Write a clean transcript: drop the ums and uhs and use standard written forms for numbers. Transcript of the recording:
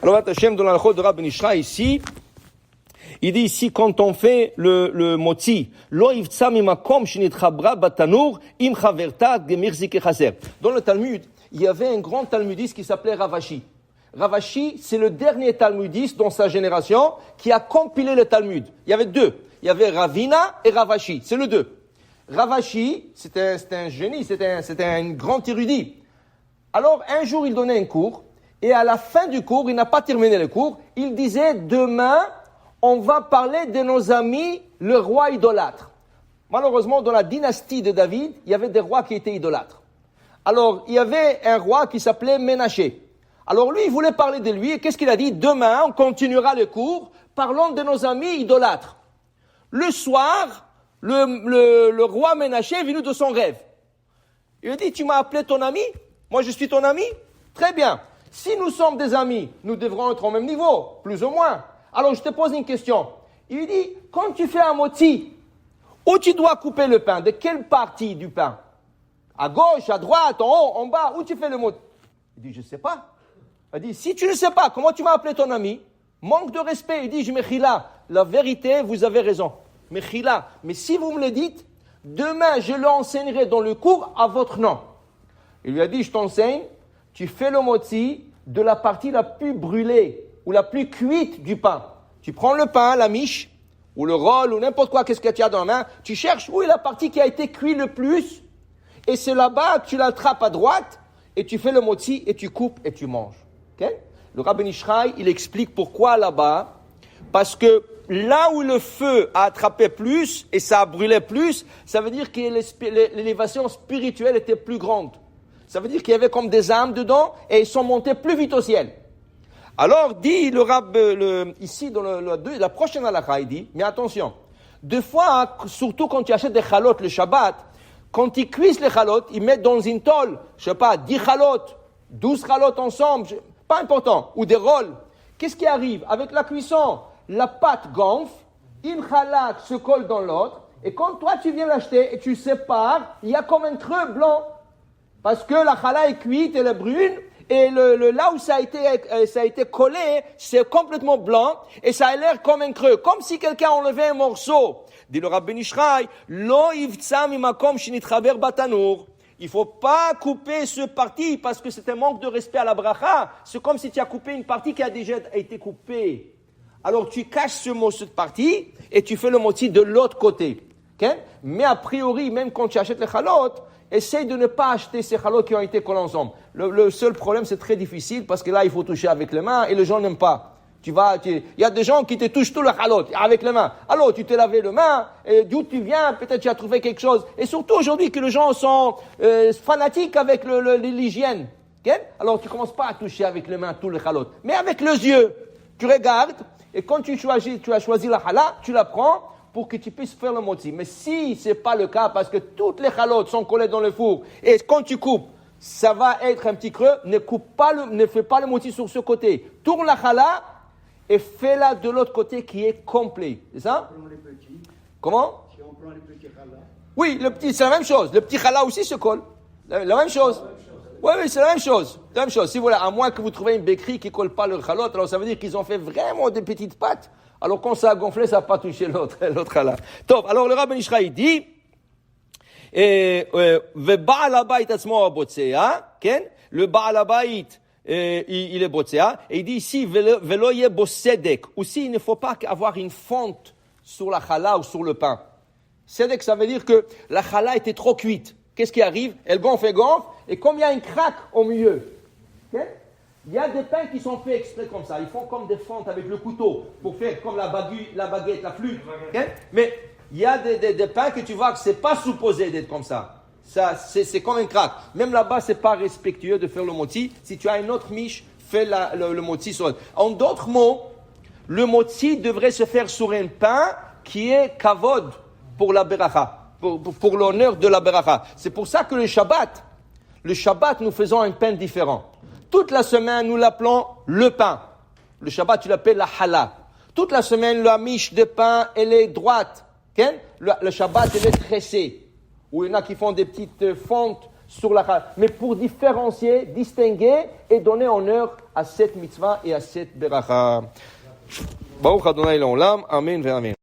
Alors, Hachem, dans la Lachot de Rabbi Nishra, ici, il dit ici, quand on fait le motzi, lo yivtsa mimakom shenitchabra batanur im chaverta gemir zike chaser. Dans le Talmud, il y avait un grand talmudiste qui s'appelait Ravashi. Ravashi, c'est le dernier talmudiste dans sa génération qui a compilé le Talmud. Il y avait deux. Il y avait Ravina et Ravashi. C'est le deux. Ravashi, c'était un génie, c'était un grand érudit. Alors, un jour, il donnait un cours, et à la fin du cours, il n'a pas terminé le cours, il disait, demain, on va parler de nos amis, le roi idolâtre. Malheureusement, dans la dynastie de David, il y avait des rois qui étaient idolâtres. Alors, il y avait un roi qui s'appelait Ménaché. Alors, lui, il voulait parler de lui, et qu'est-ce qu'il a dit? Demain, on continuera le cours, parlons de nos amis idolâtres. Le soir, le roi Ménaché est venu de son rêve. Il a dit, tu m'as appelé ton ami? Moi, je suis ton ami? Très bien. Si nous sommes des amis, nous devrons être au même niveau, plus ou moins. Alors, je te pose une question. Il dit, quand tu fais un moti, où tu dois couper le pain? De quelle partie du pain? À gauche, à droite, en haut, en bas? Où tu fais le moti? Il dit, je ne sais pas. Il dit, si tu ne sais pas, comment tu m'as appelé ton ami? Manque de respect. Il dit, je mechila. La vérité, vous avez raison. Mechila. Mais si vous me le dites, demain, je l'enseignerai dans le cours à votre nom. Il lui a dit, je t'enseigne, tu fais le motzi de la partie la plus brûlée ou la plus cuite du pain. Tu prends le pain, la miche, ou le roll, ou n'importe quoi, qu'est-ce que tu as dans la main, tu cherches où est la partie qui a été cuite le plus, et c'est là-bas que tu l'attrapes à droite, et tu fais le motzi, et tu coupes, et tu manges. Okay? Le Rabbi Nishrai, il explique pourquoi là-bas, parce que là où le feu a attrapé plus, et ça a brûlé plus, ça veut dire que l'élévation spirituelle était plus grande. Ça veut dire qu'il y avait comme des âmes dedans et ils sont montés plus vite au ciel. Alors, dit le Rab, ici, dans la prochaine halakha, il dit, mais attention, deux fois, surtout quand tu achètes des chalots le Shabbat, quand ils cuisent les chalots, ils mettent dans une tôle, je sais pas, 10 chalots, 12 chalots ensemble, pas important, ou des rolls. Qu'est-ce qui arrive? Avec la cuisson, la pâte gonfle, une chalak se colle dans l'autre, et quand toi tu viens l'acheter et tu sépares, il y a comme un creux blanc. Parce que la challah est cuite, elle est brune, et là où ça a été collé, c'est complètement blanc, et ça a l'air comme un creux, comme si quelqu'un enlevait un morceau. Dit le Rabbi Nishrai, lo yivtsa mimakom shenitchaber batanur. Il faut pas couper ce parti, parce que c'est un manque de respect à la bracha. C'est comme si tu as coupé une partie qui a déjà été coupée. Alors tu caches ce morceau de partie, et tu fais le moti de l'autre côté. Okay? Mais a priori, même quand tu achètes les chalotes, essaye de ne pas acheter ces chalots qui ont été collés ensemble. Le seul problème, c'est très difficile parce que là, il faut toucher avec les mains et les gens n'aiment pas. Il y a des gens qui te touchent tout le chalot avec les mains. Alors, tu t'es lavé les mains, et d'où tu viens, peut-être tu as trouvé quelque chose. Et surtout aujourd'hui que les gens sont fanatiques avec l'hygiène. Okay? Alors, tu commences pas à toucher avec les mains tout le chalot. Mais avec les yeux, tu regardes et quand tu as choisi la challah, tu la prends pour que tu puisses faire le motzi. Mais si ce n'est pas le cas, parce que toutes les chalotes sont collées dans le four, et quand tu coupes, ça va être un petit creux, ne fais pas le motzi sur ce côté. Tourne la challah et fais-la de l'autre côté qui est complet. C'est ça? Comment? Si on prend les petits challahs. Oui, c'est la même chose. Le petit challah aussi se colle. La même chose. Oui, c'est la même chose. La même chose. Si vous voulez, à moins que vous trouvez une béquerie qui ne colle pas le chalot, alors ça veut dire qu'ils ont fait vraiment des petites pattes. Alors quand ça a gonflé, ça n'a pas touché l'autre là. Top. Alors le Rabbi Nishra il dit, le Baal Habayit, il est botsea, et il dit ici, velo ye bosedek. Aussi, il ne faut pas avoir une fonte sur la challah ou sur le pain. Sedek, ça veut dire que la challah était trop cuite. Qu'est-ce qui arrive? Elle gonfle, et comme il y a un crack au milieu, okay? Il y a des pains qui sont faits exprès comme ça. Ils font comme des fentes avec le couteau pour faire comme la baguette, la flûte. Okay? Mais il y a des pains que tu vois que c'est pas supposé d'être comme ça. C'est comme un crack. Même là-bas, c'est pas respectueux de faire le moti. Si tu as une autre miche, fais le moti sur. En d'autres mots, le moti devrait se faire sur un pain qui est kavod pour la beracha, pour l'honneur de la beracha. C'est pour ça que le Shabbat, nous faisons un pain différent. Toute la semaine, nous l'appelons le pain. Le Shabbat, tu l'appelles la challah. Toute la semaine, la miche de pain, elle est droite. Okay? Le Shabbat, elle est tressée. Ou il y en a qui font des petites fentes sur la mais pour différencier, distinguer et donner honneur à cette mitzvah et à cette beracha. Baruch Adonai l'olam, amen ve amen.